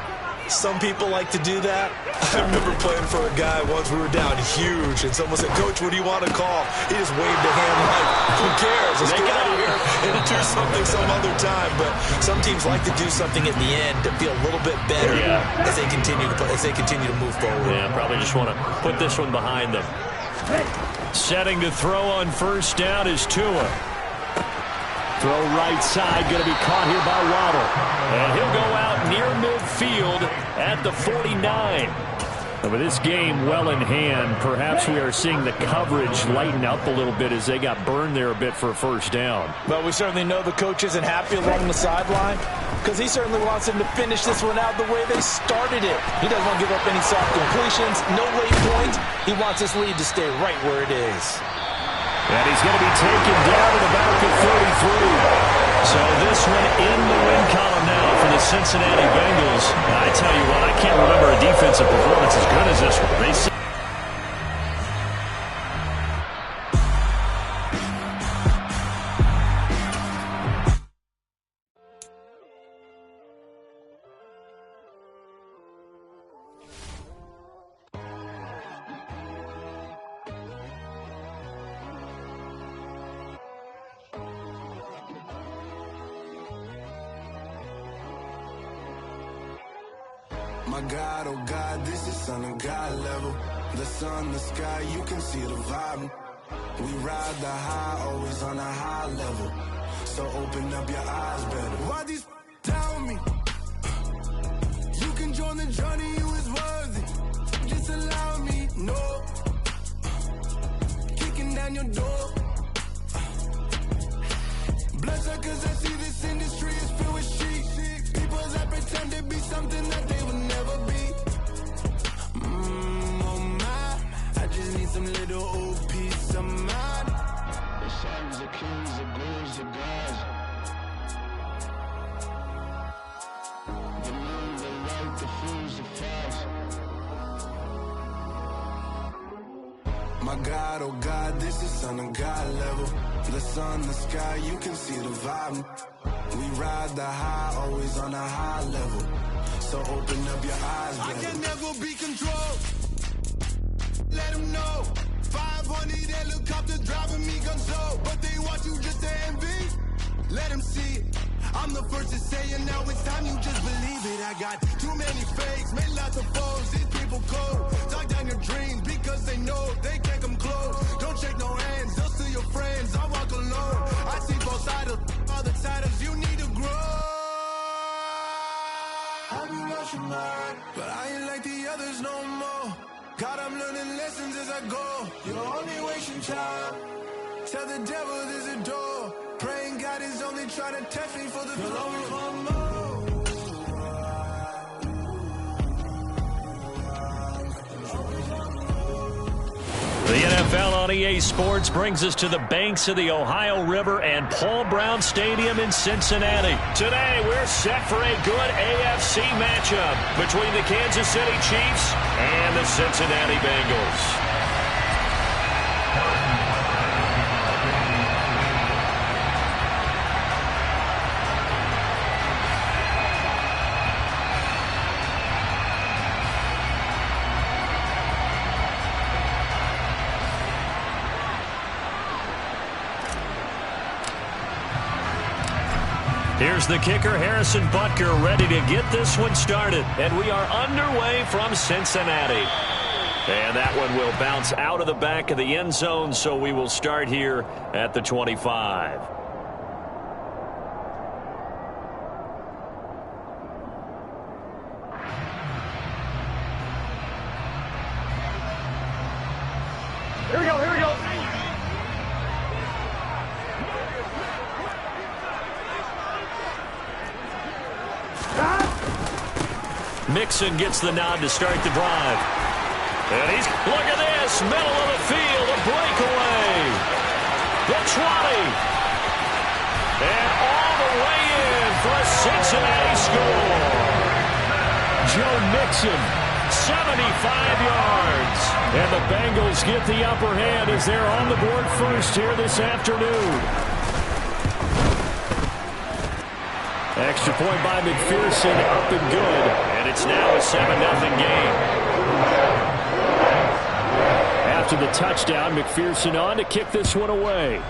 Some people like to do that. I remember playing for a guy once. We were down huge, and someone said, "Coach, what do you want to call?" He just waved a hand like, "Who cares? Let's get out of here and do something some other time." But some teams like to do something at the end to feel a little bit better as they continue to play, as they continue to move forward. Yeah, probably just want to put this one behind them. Setting to throw on first down is Tua. Throw right side, going to be caught here by Waddle. And he'll go out near midfield at the 49. And with this game well in hand, perhaps we are seeing the coverage lighten up a little bit as they got burned there a bit for a first down. But we certainly know the coach isn't happy along the sideline because he certainly wants them to finish this one out the way they started it. He doesn't want to give up any soft completions, no late points. He wants this lead to stay right where it is. And he's going to be taken down at about the 33. So this one in the win column now for the Cincinnati Bengals. I tell you what, I can't remember a defensive performance as good as this one. They see My God, oh God, this is Son of God level. The sun, the sky, you can see the vibe. We ride the high, always on a high level. So open up your eyes better. Why these tell me? You can join the journey, you is worthy. Just allow me, no. Kicking down your door. Bloodsuckers, I see this industry is filled with sheep. People that pretend to be something that they would never be. Oh my, I just need some little old peace of mind. The sons, the kings, the gurus, the gods. The moon, the light, the fools, the false. My God, oh God, this is Son of God level. The sun, the sky, you can see the vibe. We ride the high, always on a high level. So open up your eyes, baby. I can never be controlled. Let them know. 500 helicopters driving me gonzo. But they want you just to envy. Let them see it. I'm the first to say it, now it's time you just believe it. I got too many fakes, made lots of foes. These people cold. Talk down your dreams because they know they can't come close. Don't shake no hands, they'll steal your friends. I walk alone. I see both sides of all the titles you need to grow. Have you lost your mind? But I ain't like the others no more. God, I'm learning lessons as I go. You're only wasting time. Tell the devil there's a door. Praying God is only trying to test me for the glory. The NFL on EA Sports brings us to the banks of the Ohio River and Paul Brown Stadium in Cincinnati. Today, we're set for a good AFC matchup between the Kansas City Chiefs and the Cincinnati Bengals. Here's the kicker, Harrison Butker, ready to get this one started. And we are underway from Cincinnati. And that one will bounce out of the back of the end zone, so we will start here at the 25. Here we go, here we go. Mixon gets the nod to start the drive. And he's, look at this, middle of the field, a breakaway. The 20. And all the way in for a Cincinnati score. Joe Mixon, 75 yards. And the Bengals get the upper hand as they're on the board first here this afternoon. Extra point by McPherson, up and good. And it's now a 7-0 game. After the touchdown, McPherson on to kick this one away.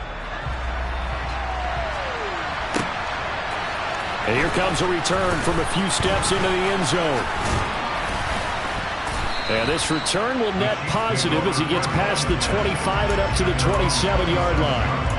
And here comes a return from a few steps into the end zone. And this return will net positive as he gets past the 25 and up to the 27-yard line.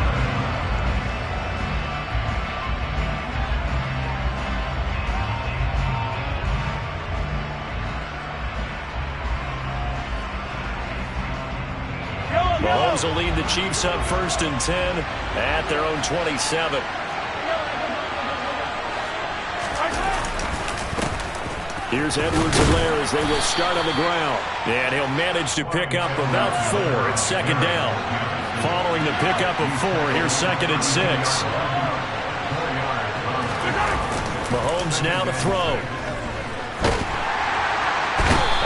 Mahomes will lead the Chiefs up 1st and 10 at their own 27. Here's Edwards-Helaire as they will start on the ground. And he'll manage to pick up about 4. It's 2nd down. Following the pickup of 4, here's 2nd and 6. Mahomes now to throw.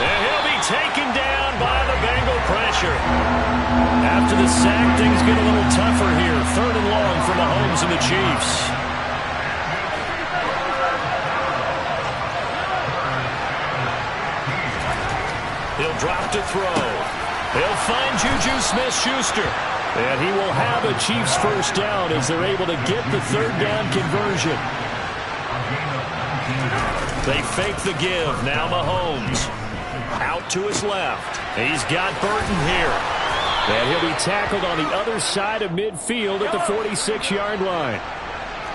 And he'll be taken down by the Bengal pressure. After the sack, things get a little tougher here. 3rd and long for Mahomes and the Chiefs. He'll drop to throw. He'll find Juju Smith-Schuster. And he will have a Chiefs first down as they're able to get the 3rd down conversion. They fake the give. Now Mahomes. Out to his left. He's got Burton here. And he'll be tackled on the other side of midfield at the 46-yard line.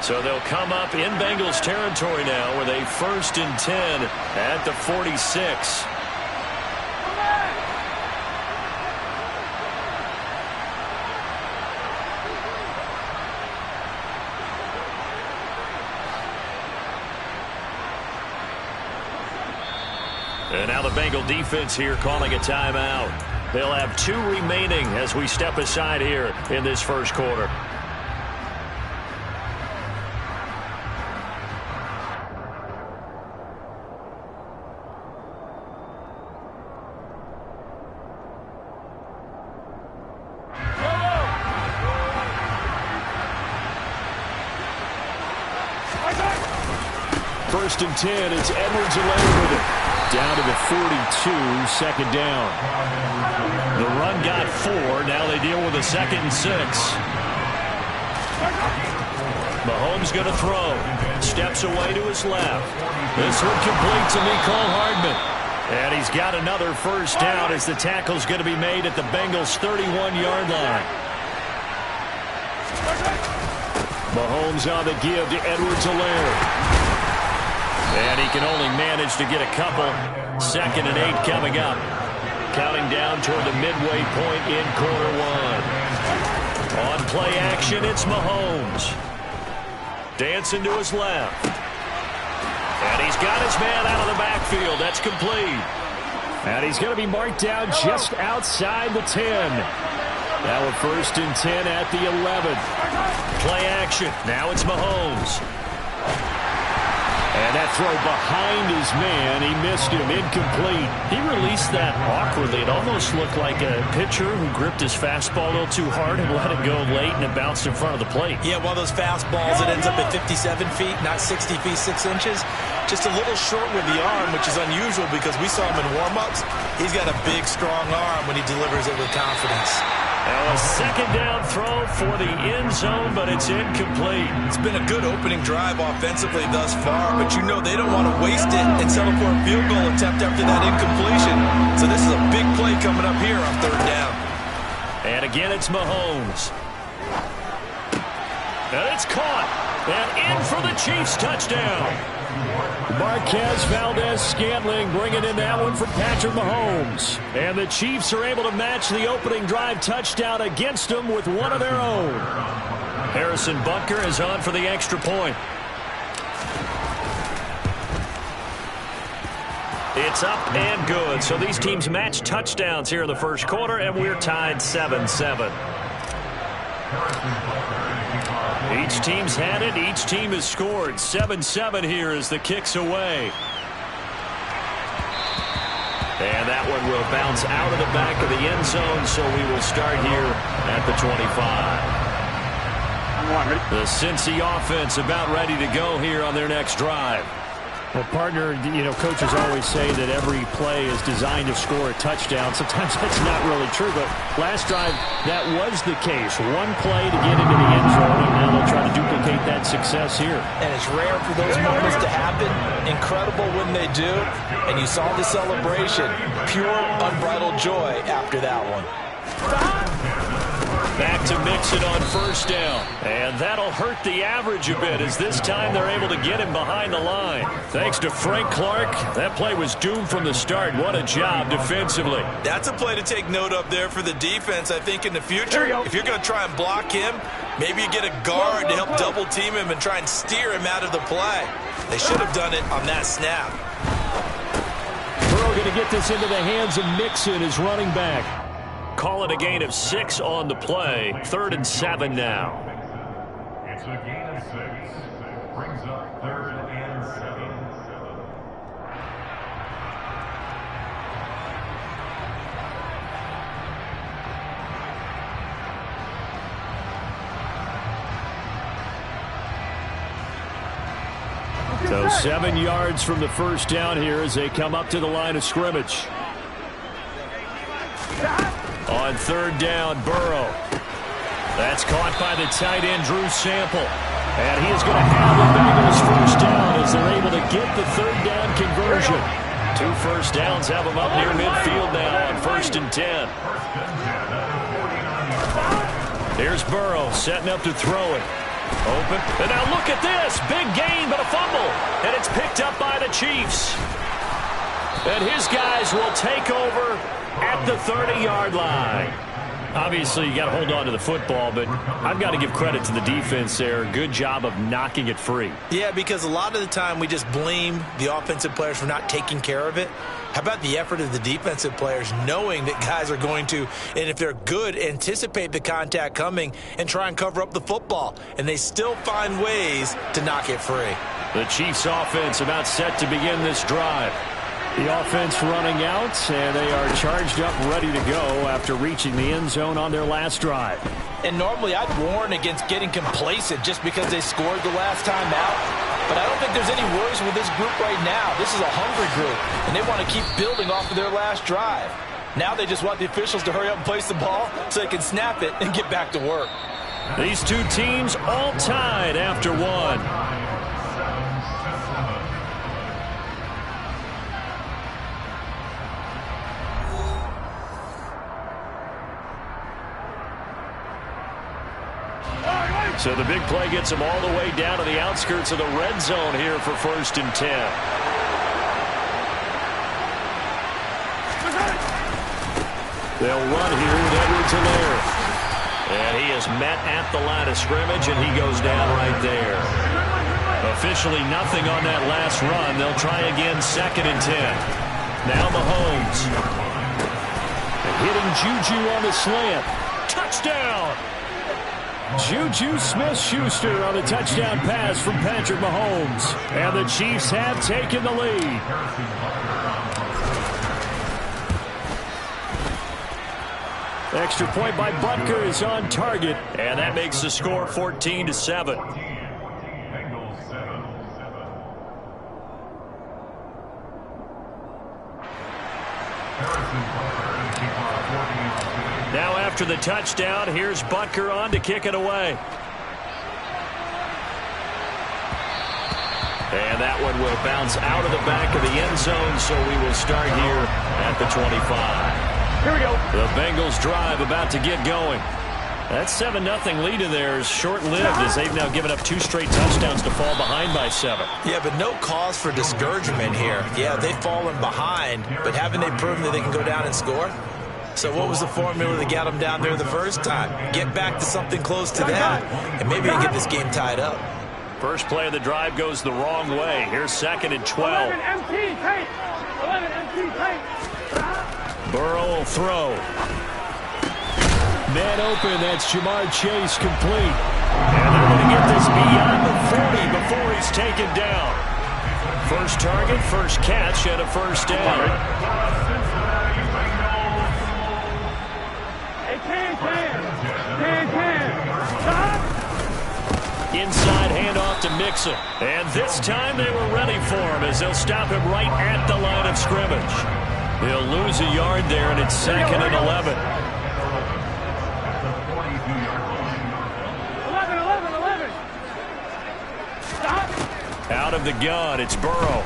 So they'll come up in Bengals territory now where they 1st and 10 at the 46. And now the Bengal defense here calling a timeout. They'll have 2 remaining as we step aside here in this first quarter. First and 10, it's Edwards-Helaire with it. Down to the 42, 2nd down. The run got 4. Now they deal with a 2nd and 6. Mahomes going to throw. Steps away to his left. This one complete to Mecole Hardman. And he's got another first down as the tackle's going to be made at the Bengals' 31-yard line. Mahomes on the give to Edwards-Helaire. And he can only manage to get a couple. 2nd and 8 coming up. Counting down toward the midway point in quarter 1. On play action, it's Mahomes. Dancing to his left. And he's got his man out of the backfield. That's complete. And he's going to be marked down just outside the 10. Now a 1st and 10 at the 11. Play action. Now it's Mahomes. And that throw behind his man, he missed him, incomplete. He released that awkwardly. It almost looked like a pitcher who gripped his fastball a little too hard and let it go late, and it bounced in front of the plate. Yeah, one of those fastballs that ends up at 57 feet, not 60 feet, 6 inches. Just a little short with the arm, which is unusual because we saw him in warm-ups. He's got a big, strong arm when he delivers it with confidence. Now a 2nd down throw for the end zone, but it's incomplete. It's been a good opening drive offensively thus far, but you know they don't want to waste it and settle for a field goal attempt after that incompletion. So this is a big play coming up here on 3rd down. And again, it's Mahomes. And it's caught. And in for the Chiefs touchdown. Marquez Valdez-Scantling bringing in that one from Patrick Mahomes. And the Chiefs are able to match the opening drive touchdown against them with one of their own. Harrison Butker is on for the extra point. It's up and good. So these teams match touchdowns here in the first quarter, and we're tied 7-7. Each team's had it. Each team has scored. 7-7 here as the kick's away. And that one will bounce out of the back of the end zone, so we will start here at the 25. The Cincy offense about ready to go here on their next drive. Well, partner, coaches always say that every play is designed to score a touchdown. Sometimes that's not really true, but last drive, that was the case. One play to get into the end zone, and now they'll try to duplicate that success here. And it's rare for those moments to happen. Incredible when they do. And you saw the celebration. Pure, unbridled joy after that one. Back to Mixon on first down. And that'll hurt the average a bit as this time they're able to get him behind the line. Thanks to Frank Clark, that play was doomed from the start. What a job defensively. That's a play to take note of there for the defense. I think in the future, if you're going to try and block him, maybe you get a guard to help double team him and try and steer him out of the play. They should have done it on that snap. Burrow going to get this into the hands of Mixon, his running back. Call it a gain of 6 on the play. 3rd and 7 now. It's a gain of 6. Brings up 3rd and 7. So 7 yards from the first down here as they come up to the line of scrimmage. On 3rd down, Burrow. That's caught by the tight end, Drew Sample. And he is going to have the Bengals first down as they're able to get the 3rd down conversion. 2 first downs have them up near midfield now on 1st and 10. Here's Burrow setting up to throw it. Open. And now look at this. Big gain, but a fumble. And it's picked up by the Chiefs. And his guys will take over at the 30-yard line. Obviously, you got to hold on to the football, but I've got to give credit to the defense there. Good job of knocking it free. Yeah, because a lot of the time we just blame the offensive players for not taking care of it. How about the effort of the defensive players knowing that guys are going to, and if they're good, anticipate the contact coming and try and cover up the football. And they still find ways to knock it free. The Chiefs offense about set to begin this drive. The offense running out, and they are charged up, ready to go after reaching the end zone on their last drive. And normally I'd warn against getting complacent just because they scored the last time out. But I don't think there's any worries with this group right now. This is a hungry group, and they want to keep building off of their last drive. Now they just want the officials to hurry up and place the ball so they can snap it and get back to work. These two teams all tied after one. So the big play gets them all the way down to the outskirts of the red zone here for 1st and 10. They'll run here with Edwards-Helaire. And he is met at the line of scrimmage, and he goes down right there. Officially nothing on that last run. They'll try again 2nd and 10. Now Mahomes. And hitting Juju on the slant. Touchdown! Juju Smith-Schuster on the touchdown pass from Patrick Mahomes. And the Chiefs have taken the lead. Extra point by Butker is on target. And that makes the score 14-7. Now after the touchdown, here's Butker on to kick it away. And that one will bounce out of the back of the end zone, so we will start here at the 25. Here we go. The Bengals drive about to get going. That 7-0 lead in there is short-lived as they've now given up 2 straight touchdowns to fall behind by 7. Yeah, but no cause for discouragement here. Yeah, they've fallen behind, but haven't they proven that they can go down and score? So what was the formula that got them down there the first time? Get back to something close to that, and maybe they get this game tied up. First play of the drive goes the wrong way. Here's 2nd and 12. 11 MT tight. 11 MT tight. Burrow will throw. Man open, that's Jamar Chase complete. And they're going to get this beyond the 40 before he's taken down. First target, first catch, and a first down. Hey, can. Stop. Inside handoff to Mixon. And this time they were ready for him as they'll stop him right at the line of scrimmage. He'll lose a yard there, and it's 2nd and 11. 11. Stop. Out of the gun, it's Burrow.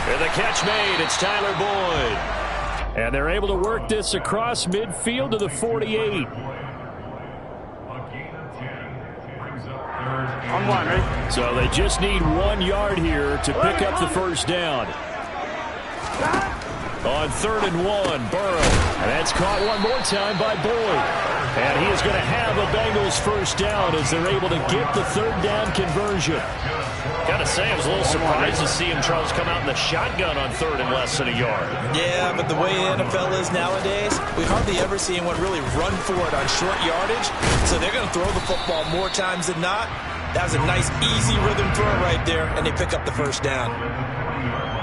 And the catch made, it's Tyler Boyd. And they're able to work this across midfield to the 48. On one, ready? So they just need 1 yard here to pick up the first down. On 3rd and 1, Burrow. And that's caught one more time by Boyd. And he is going to have a Bengals first down as they're able to get the 3rd down conversion. Got to say, I was a little surprised to see him, Charles, come out in the shotgun on 3rd and less than a yard. Yeah, but the way the NFL is nowadays, we hardly ever see anyone really run for it on short yardage. So they're going to throw the football more times than not. That was a nice, easy rhythm throw right there, and they pick up the first down.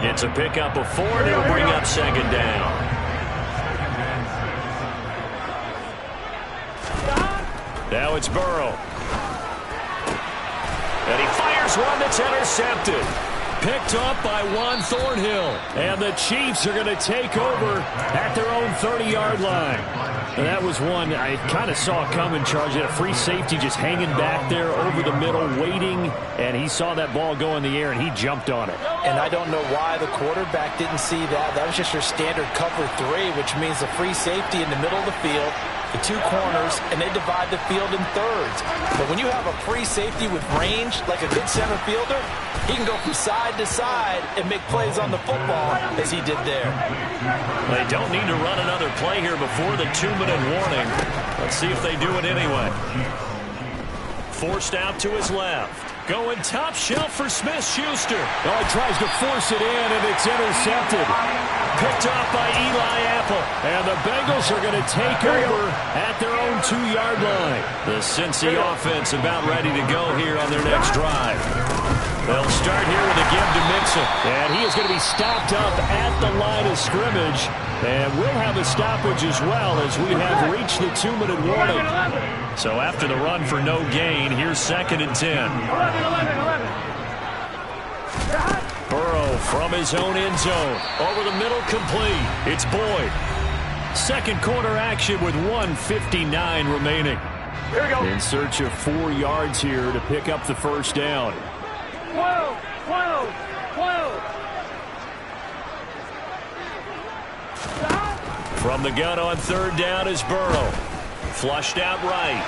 It's a pickup of 4, and it'll bring up 2nd down. Now it's Burrow. And he fires one that's intercepted. Picked up by Juan Thornhill. And the Chiefs are going to take over at their own 30-yard line. And that was one I kind of saw coming, Charles. You had a free safety just hanging back there over the middle, waiting. And he saw that ball go in the air, and he jumped on it. And I don't know why the quarterback didn't see that. That was just your standard cover 3, which means a free safety in the middle of the field, the 2 corners, and they divide the field in thirds. But when you have a free safety with range, like a good center fielder, he can go from side to side and make plays on the football as he did there. They don't need to run another play here before the 2-minute warning. Let's see if they do it anyway. Forced out to his left. Going top shelf for Smith-Schuster. Oh, he tries to force it in, and it's intercepted. Picked off by Eli Apple. And the Bengals are going to take over at their own 2-yard line. The Cincy offense about ready to go here on their next drive. They'll start here with a give to Mixon. And he is going to be stopped up at the line of scrimmage. And we'll have a stoppage as well as we have reached the 2-minute warning. So after the run for no gain, here's 2nd and 10. 11. Burrow from his own end zone. Over the middle, complete. It's Boyd. Second quarter action with 1:59 remaining. Here we go. In search of 4 yards here to pick up the first down. 12. From the gun on 3rd down is Burrow. Flushed out right.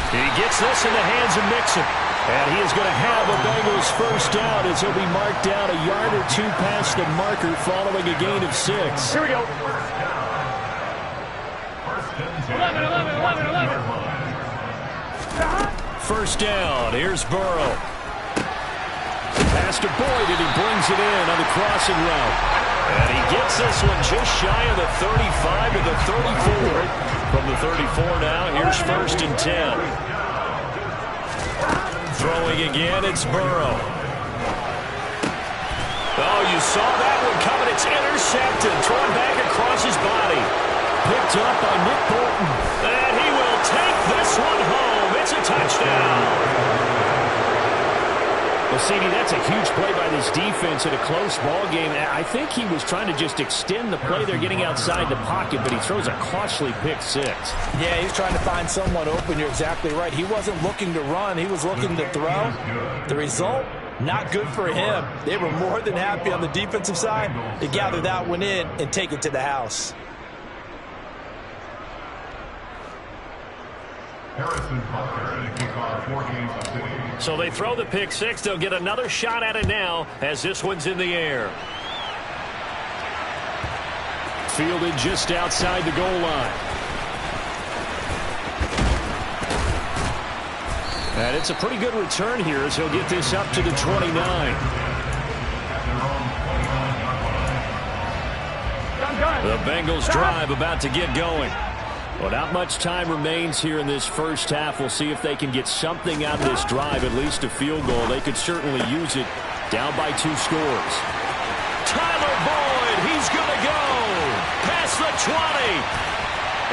He gets this in the hands of Mixon. And he is going to have a Bengals first down as he'll be marked down a yard or 2 past the marker following a gain of 6. Here we go. 11. First down. Here's Burrow. Pass to Boyd, and he brings it in on the crossing route. And he gets this one just shy of the 35 to the 34. From the 34 now, here's 1st and 10. Throwing again, it's Burrow. Oh, you saw that one coming. It's intercepted. Thrown back across his body. Picked up by Nick Bolton. And he will take this one home. It's a touchdown. Well, CD, that's a huge play by this defense in a close ball game. I think he was trying to just extend the play. They're getting outside the pocket, but he throws a costly pick 6. Yeah, he's trying to find someone open. You're exactly right. He wasn't looking to run. He was looking to throw. The result, not good for him. They were more than happy on the defensive side to gather that one in and take it to the house. So they throw the pick 6. They'll get another shot at it now as this one's in the air. Fielded just outside the goal line. And it's a pretty good return here as he'll get this up to the 29. The Bengals drive about to get going. Well, not much time remains here in this first half. We'll see if they can get something out of this drive, at least a field goal. They could certainly use it. Down by 2 scores. Tyler Boyd, he's going to go past the 20.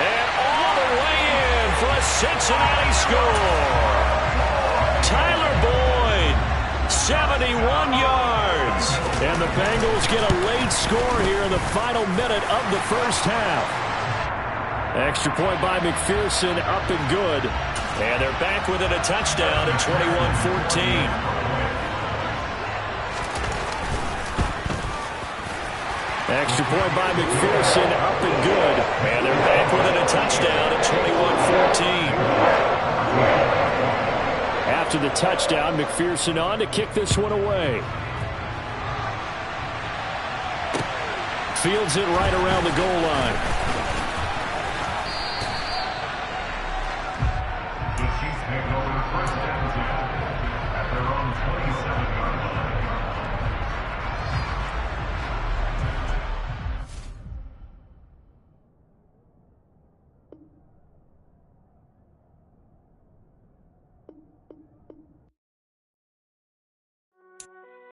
And all the way in for a Cincinnati score. Tyler Boyd, 71 yards. And the Bengals get a late score here in the final minute of the first half. Extra point by McPherson, up and good. And they're back within a touchdown at 21-14. Extra point by McPherson, up and good. And they're back within a touchdown at 21-14. After the touchdown, McPherson on to kick this one away. Fields it right around the goal line.